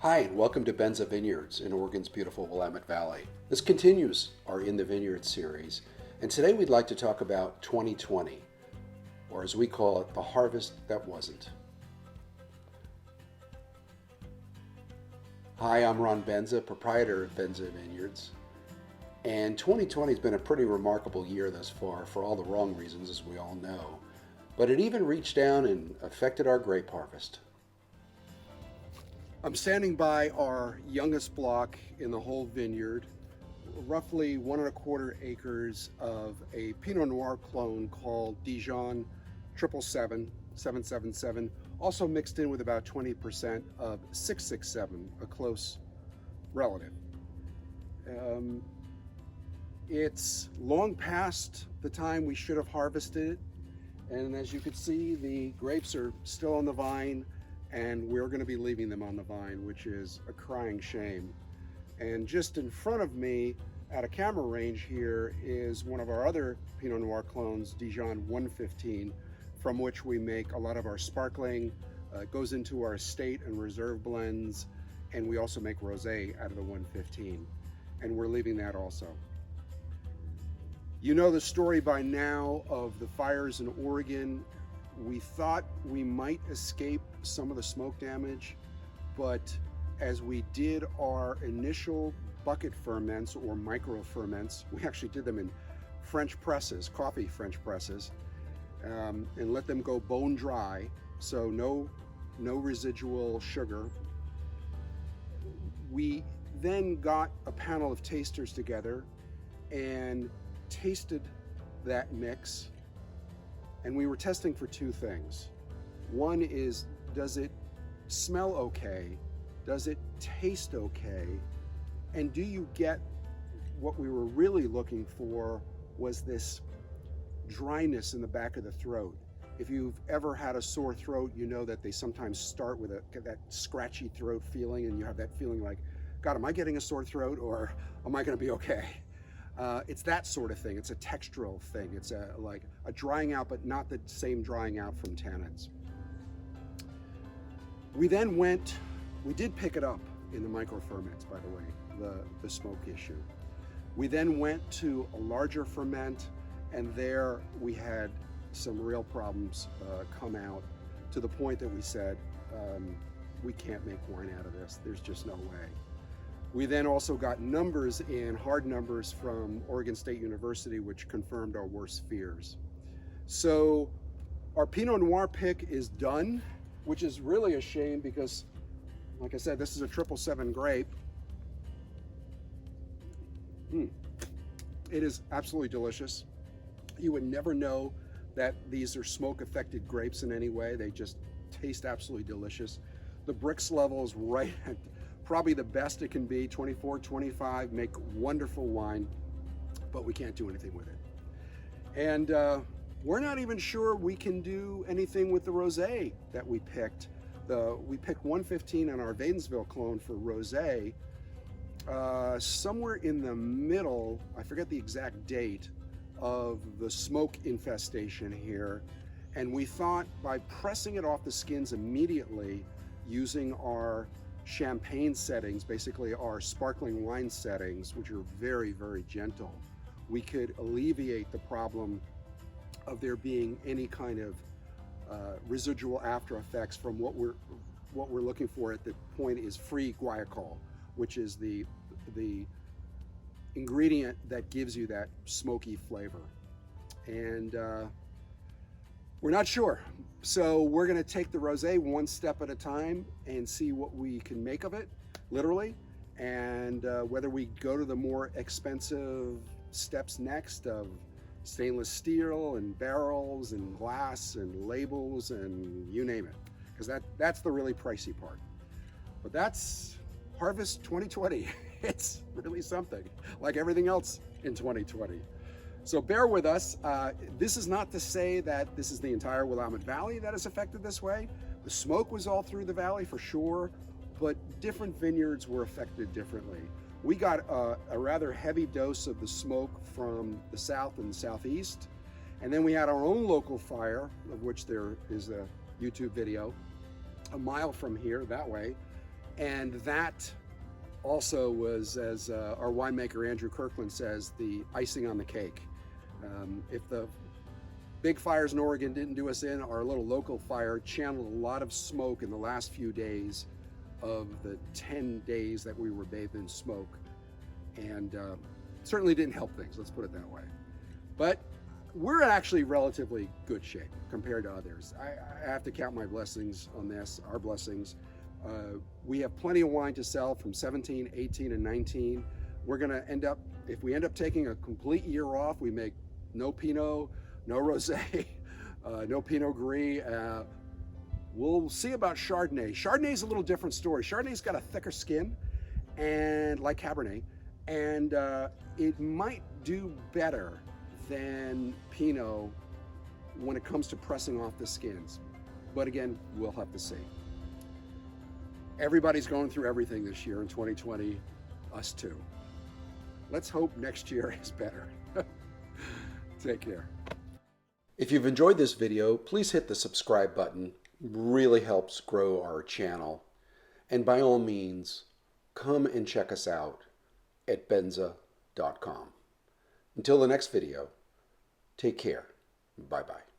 Hi, and welcome to Benza Vineyards in Oregon's beautiful Willamette Valley. This continues our In the Vineyards series, and today we'd like to talk about 2020, or as we call it, the harvest that wasn't. Hi, I'm Ron Benza, proprietor of Benza Vineyards, and 2020 has been a pretty remarkable year thus far for all the wrong reasons, as we all know, but it even reached down and affected our grape harvest. I'm standing by our youngest block in the whole vineyard, roughly 1.25 acres of a Pinot Noir clone called Dijon 777, also mixed in with about 20% of 667, a close relative. It's long past the time we should have harvested it, and as you can see, the grapes are still on the vine, and we're going to be leaving them on the vine, which is a crying shame. And just in front of me at a camera range here is one of our other Pinot Noir clones, Dijon 115, from which we make a lot of our sparkling. It goes into our estate and reserve blends, and we also make rosé out of the 115, and we're leaving that also. You know the story by now of the fires in Oregon. We thought we might escape some of the smoke damage, but as we did our initial bucket ferments or micro ferments, we actually did them in French presses, coffee French presses, and let them go bone dry, so no residual sugar. We then got a panel of tasters together and tasted that mix. And we were testing for two things. One is, does it smell okay? Does it taste okay? And do you get what we were really looking for was this dryness in the back of the throat. If you've ever had a sore throat, you know that they sometimes start with that scratchy throat feeling, and you have that feeling like, God, am I getting a sore throat, or am I gonna be okay? It's that sort of thing. It's a textural thing. It's like a drying out, but not the same drying out from tannins. We then we did pick it up in the micro ferments, by the way, the smoke issue. We then went to a larger ferment, and there we had some real problems come out, to the point that we said, we can't make wine out of this. There's just no way. We then also got numbers hard numbers from Oregon State University, which confirmed our worst fears. So our Pinot Noir pick is done, which is really a shame because, like I said, this is a 777 grape. It is absolutely delicious. You would never know that these are smoke-affected grapes in any way. They just taste absolutely delicious. The Brix level is right at probably the best it can be, 24, 25, make wonderful wine, but we can't do anything with it. And we're not even sure we can do anything with the rosé that we picked. We picked 115 on our Wadensville clone for rosé, somewhere in the middle, I forget the exact date, of the smoke infestation here. And we thought by pressing it off the skins immediately, using our champagne settings, basically our sparkling wine settings, which are very, very gentle, we could alleviate the problem of there being any kind of residual after effects from what we're looking for at the point is free guaiacol, which is the ingredient that gives you that smoky flavor. And we're not sure. So we're gonna take the rosé one step at a time and see what we can make of it, literally, and whether we go to the more expensive steps next of stainless steel and barrels and glass and labels and you name it, because that's the really pricey part. But that's Harvest 2020. It's really something, like everything else in 2020. So bear with us. This is not to say that this is the entire Willamette Valley that is affected this way. The smoke was all through the valley for sure, but different vineyards were affected differently. We got a rather heavy dose of the smoke from the south and the southeast, and then we had our own local fire, of which there is a YouTube video, a mile from here that way, And that also was, as our winemaker Andrew Kirkland says, the icing on the cake. If the big fires in Oregon didn't do us in, our little local fire channeled a lot of smoke in the last few days of the 10 days that we were bathed in smoke. And certainly didn't help things, let's put it that way. But we're actually relatively good shape compared to others. I have to count my blessings on this, our blessings. We have plenty of wine to sell from 17, 18, and 19. We're gonna end up, if we end up taking a complete year off, we make no Pinot, no Rosé, no Pinot Gris. We'll see about Chardonnay. Chardonnay's a little different story. Chardonnay's got a thicker skin, and like Cabernet, and it might do better than Pinot when it comes to pressing off the skins. But again, we'll have to see. Everybody's going through everything this year in 2020, us too. Let's hope next year is better. Take care. If you've enjoyed this video, please hit the subscribe button. It really helps grow our channel. And by all means, come and check us out at benza.com. Until the next video, take care. Bye-bye.